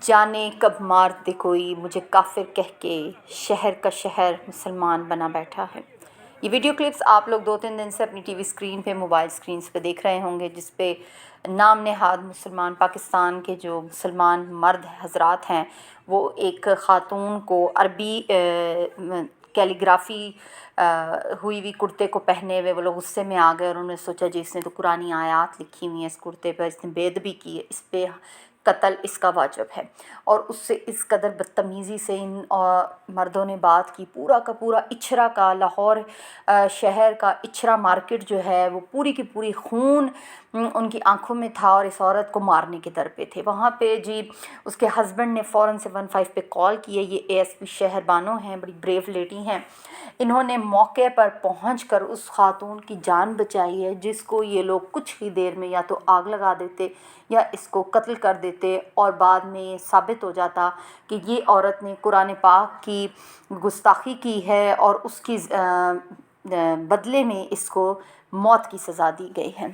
جانے کب مار دے کوئی مجھے کافر کہہ کے، شہر کا شہر مسلمان بنا بیٹھا ہے۔ یہ ویڈیو کلپس آپ لوگ 2-3 دن سے اپنی ٹی وی اسکرین پہ، موبائل اسکرینس پہ دیکھ رہے ہوں گے، جس پہ نام نہاد مسلمان پاکستان کے جو مسلمان مرد حضرات ہیں وہ ایک خاتون کو عربی کیلیگرافی ہوئی کرتے کو پہنے ہوئے وہ لوگ غصے میں آ گئے اور انہوں نے سوچا جی اس نے تو قرآنی آیات لکھی ہوئی ہیں اس کرتے پر، اس نے بے ادبی کی ہے، اس پہ قتل اس کا واجب ہے۔ اور اس سے اس قدر بدتمیزی سے ان مردوں نے بات کی، پورا کا پورا اچھرا کا لاہور شہر کا اچھرا مارکیٹ جو ہے وہ پوری کی پوری خون ان کی آنکھوں میں تھا اور اس عورت کو مارنے کے در پہ تھے۔ وہاں پہ جی اس کے ہسبینڈ نے فوراً سے 15 پہ کال کی ہے، یہ ASP شہر بانو ہیں، بڑی بریو لیڈی ہیں، انہوں نے موقع پر پہنچ کر اس خاتون کی جان بچائی ہے جس کو یہ لوگ کچھ ہی دیر میں یا تو آگ لگا دیتے یا اس کو قتل کر دیتے، اور بعد میں یہ ثابت ہو جاتا کہ یہ عورت نے قرآن پاک کی گستاخی کی ہے اور اس کی بدلے میں اس کو موت کی سزا دی گئی ہے۔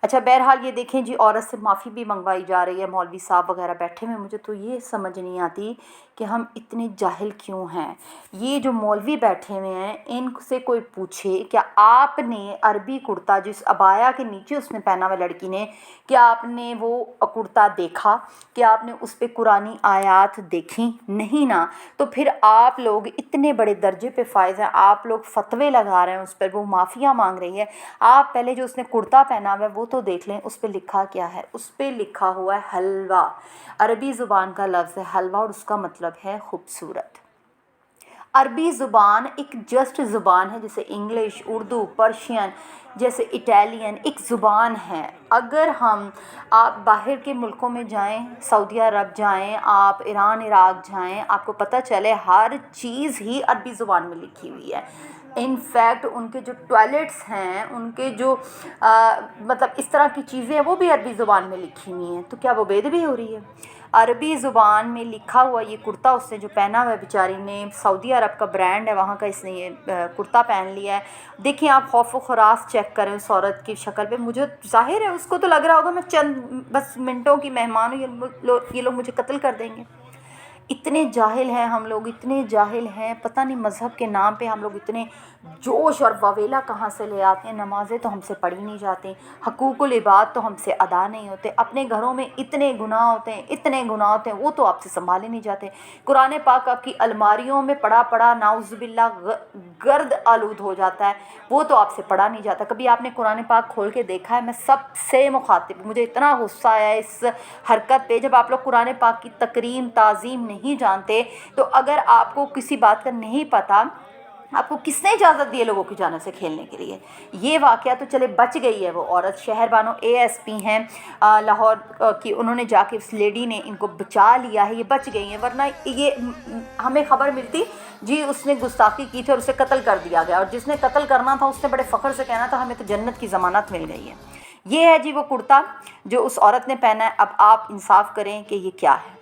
اچھا بہرحال یہ دیکھیں جی، عورت سے معافی بھی منگوائی جا رہی ہے، مولوی صاحب وغیرہ بیٹھے ہوئے، مجھے تو یہ سمجھ نہیں آتی کہ ہم اتنے جاہل کیوں ہیں۔ یہ جو مولوی بیٹھے ہوئے ہیں ان سے کوئی پوچھے کیا آپ نے عربی کرتا جس عبایا کے نیچے اس نے پہنا ہوا لڑکی نے، کیا آپ نے وہ کرتا دیکھا؟ کیا آپ نے اس پہ قرآنی آیات دیکھیں؟ نہیں نا، تو پھر آپ لوگ اتنے بڑے درجے پہ فائز ہیں، آپ لوگ فتوے لگا رہے ہیں اس پر، وہ معافیاں مانگ رہی ہے۔ آپ پہلے جو اس نے کرتا پہنا ہوا ہے وہ تو دیکھ لیں، اس پہ لکھا کیا ہے؟ اس پہ لکھا ہوا ہے حلوہ، عربی زبان کا لفظ ہے حلوہ اور اس کا مطلب ہے خوبصورت۔ عربی زبان ایک جسٹ زبان ہے، جیسے انگلش، اردو، پرشین، جیسے اٹالین ایک زبان ہے۔ اگر آپ باہر کے ملکوں میں جائیں، سعودی عرب جائیں، آپ ایران عراق جائیں، آپ کو پتہ چلے ہر چیز ہی عربی زبان میں لکھی ہوئی ہے۔ انفیکٹ ان کے جو ٹوائلٹس ہیں، ان کے جو مطلب اس طرح کی چیزیں ہیں وہ بھی عربی زبان میں لکھی ہوئی ہیں، تو کیا وہ بے ادبی ہو رہی ہے؟ عربی زبان میں لکھا ہوا یہ کرتا اس نے جو پہنا ہوا ہے بیچاری نے، سعودی عرب کا برانڈ ہے وہاں کا، اس نے یہ کرتا پہن لیا ہے۔ دیکھیں آپ خوف و خراس چیک کریں اس عورت کی شکل پہ، مجھے ظاہر ہے اس کو تو لگ رہا ہوگا میں چند بس منٹوں کی مہمان ہوں، یہ لوگ مجھے قتل کر دیں گے۔ اتنے جاہل ہیں ہم لوگ، اتنے جاہل ہیں، پتہ نہیں مذہب کے نام پہ ہم لوگ اتنے جوش اور واویلا کہاں سے لے آتے ہیں۔ نمازیں تو ہم سے پڑھی نہیں جاتی، حقوق العباد تو ہم سے ادا نہیں ہوتے، اپنے گھروں میں اتنے گناہ ہوتے ہیں، اتنے گناہ ہوتے ہیں، وہ تو آپ سے سنبھالے نہیں جاتے۔ قرآن پاک آپ کی الماریوں میں پڑا پڑا نعوذ باللہ گرد آلود ہو جاتا ہے، وہ تو آپ سے پڑھا نہیں جاتا۔ کبھی آپ نے قرآن پاک کھول کے دیکھا ہے؟ میں سب سے مخاطب، مجھے اتنا غصہ آیا اس حرکت پہ، جب آپ لوگ قرآن پاک کی تکریم تعظیم نہیں جانتے تو اگر آپ کو کسی بات کا نہیں پتہ، آپ کو کس نے اجازت دی ہے لوگوں کی جانوں سے کھیلنے کے لیے؟ یہ واقعہ تو چلے بچ گئی ہے وہ عورت، شہر بانو ASP ہیں لاہور کی، انہوں نے جا کے اس لیڈی نے ان کو بچا لیا ہے، یہ بچ گئی ہیں، ورنہ یہ ہمیں خبر ملتی جی اس نے گستاخی کی تھی اور اسے قتل کر دیا گیا، اور جس نے قتل کرنا تھا اس نے بڑے فخر سے کہنا تھا ہمیں تو جنت کی ضمانت مل گئی ہے۔ یہ ہے جی وہ کرتا جو اس عورت نے پہنا ہے۔ اب آپ انصاف کریں کہ یہ کیا ہے۔